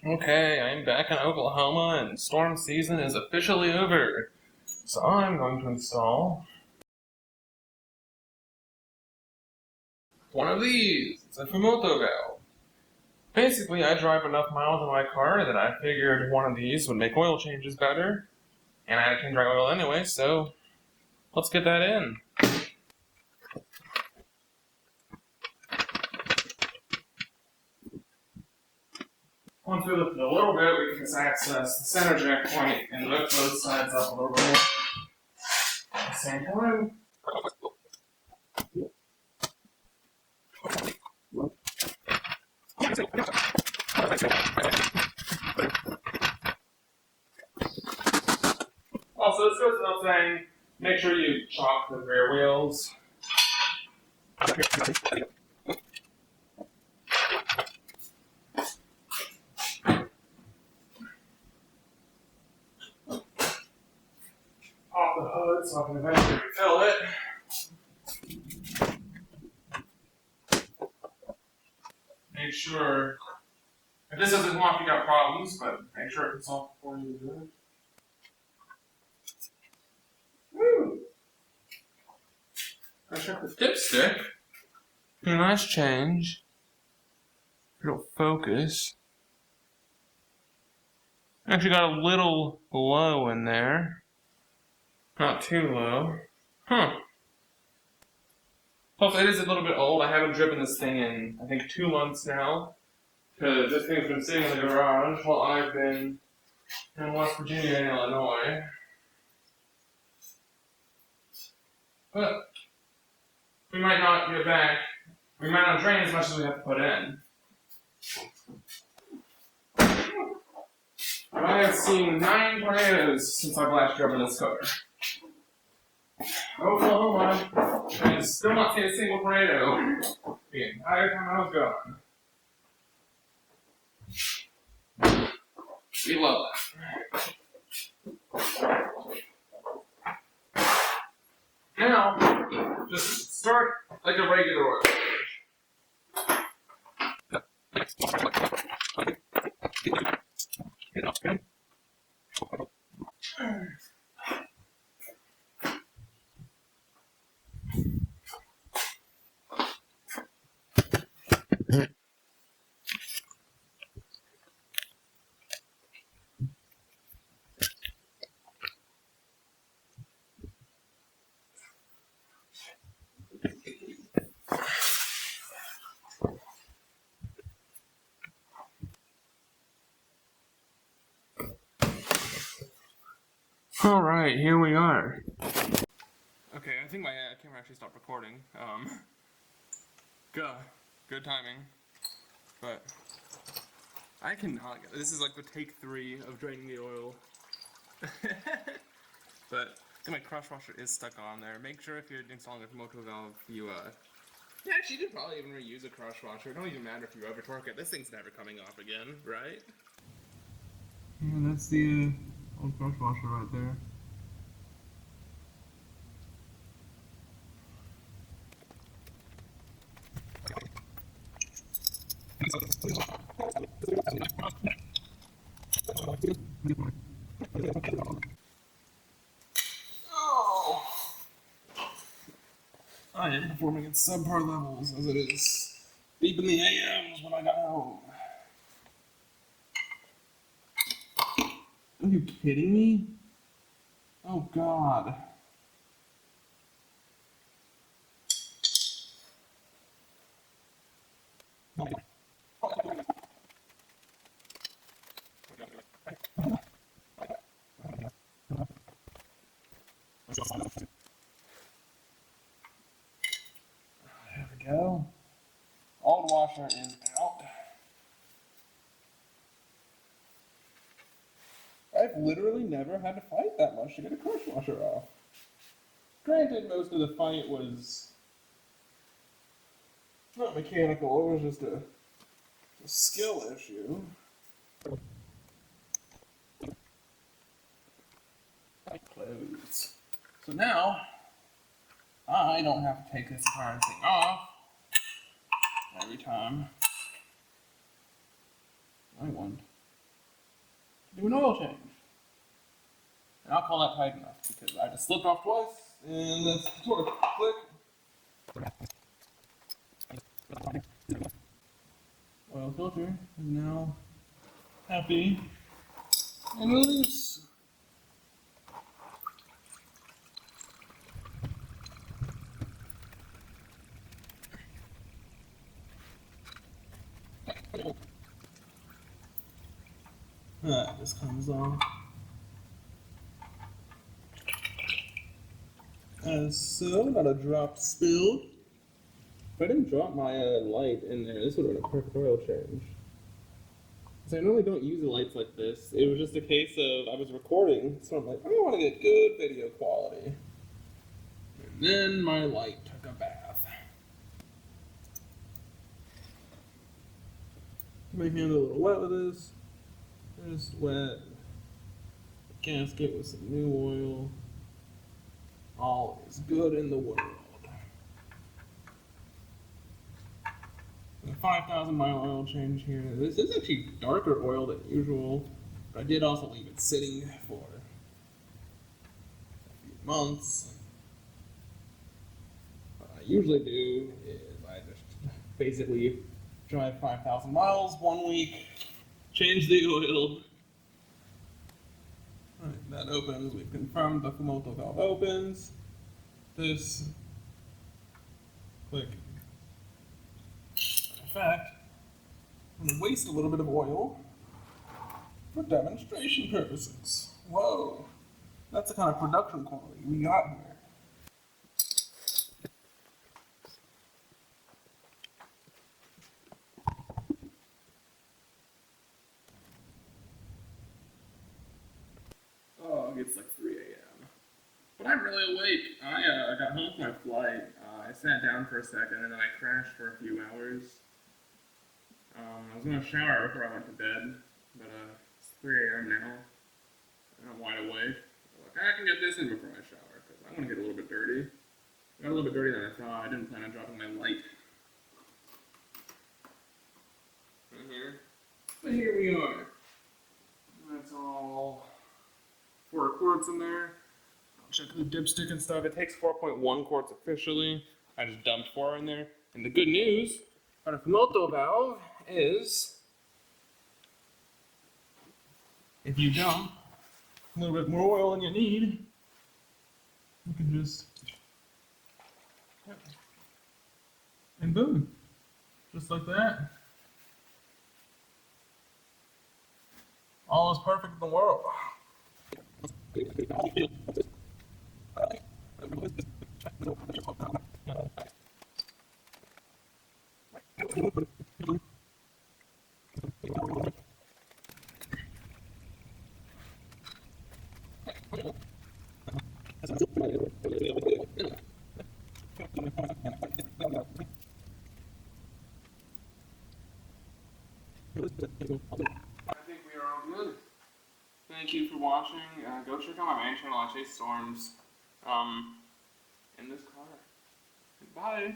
Okay, I'm back in Oklahoma and storm season is officially over. So I'm going to install one of these. It's a Fumoto valve. Basically, I drive enough miles in my car that I figured one of these would make oil changes better. And I can dry oil anyway, so let's get that in. Once we lift it a little bit, we can access the center jack point and lift both sides up a little bit more. At the same time. Also, this goes without saying, make sure you chalk the rear wheels. Off the hood so I can eventually refill it. Make sure, if this doesn't come off, you got problems, but make sure it comes off before you do it. Woo! I check the dipstick. Nice change. It'll focus. Actually got a little low in there. Not too low. Huh. Plus, it is a little bit old. I haven't driven this thing in, I think, 2 months now. Because this thing's been sitting in the garage while I've been in West Virginia and Illinois. But we might not get back. We might not drain as much as we have to put in. But I have seen 9 tornadoes since I've last driven this car. Oklahoma, and still not seen a single tornado the entire time I was gone. We love that. Now, just start like a regular oil change. Alright, here we are. Okay, I think my camera actually stopped recording. Good timing. But I cannot get this is like the take 3 of draining the oil. But I think my crush washer is stuck on there. Make sure if you're installing a Fumoto valve, you actually, you could probably even reuse a crush washer. It don't even matter if you over torque it. This thing's never coming off again, right? Yeah, that's the old crush washer right there. Oh! I am performing at subpar levels as it is deep in the AMs when I got home. Are you kidding me? Oh God. There we go. Old washer is out. I've literally never had to fight that much to get a crush washer off. Granted, most of the fight was not mechanical, it was just a skill issue. Close. So now, I don't have to take this entire thing off every time I want do an oil change. And I'll call that tight enough because I just slipped off twice and that's sort of click. Oil filter is now happy and loose. That just comes off. As so, not a drop spilled. If I didn't drop my light in there, this would have been a perfect oil change. So I normally don't use lights like this. It was just a case of I was recording, so I'm like, I want to get good video quality. And then my light took a bath. My hand a little wet with this. Just wet. Gasket with some new oil. All is good in the world. A 5,000 mile oil change here. This is actually darker oil than usual, but I did also leave it sitting for a few months. What I usually do is I just basically drive 5,000 miles 1 week, change the oil. Alright, that opens. We've confirmed the Fumoto valve opens. This, click. In fact, I'm going to waste a little bit of oil for demonstration purposes. Whoa, that's the kind of production quality we got here. Oh, it's like 3 a.m. But I'm really awake. I got home from my flight. I sat down for a second and then I crashed for a few hours. I was gonna shower before I went to bed, but it's 3 a.m. now, and I'm wide awake. I'm like, I can get this in before I shower, because I want to get a little bit dirty. I got a little bit dirty than I thought. I didn't plan on dropping my light in here. But here we are. That's all 4 quarts in there. I'll check the dipstick and stuff. It takes 4.1 quarts officially. I just dumped 4 in there. And the good news on a Fumoto valve is, if you dump a little bit more oil than you need, you can just, and boom, just like that. All is perfect in the world. I think we are all good. Thank you for watching. Go check out my main channel. I chase storms in this car. Bye.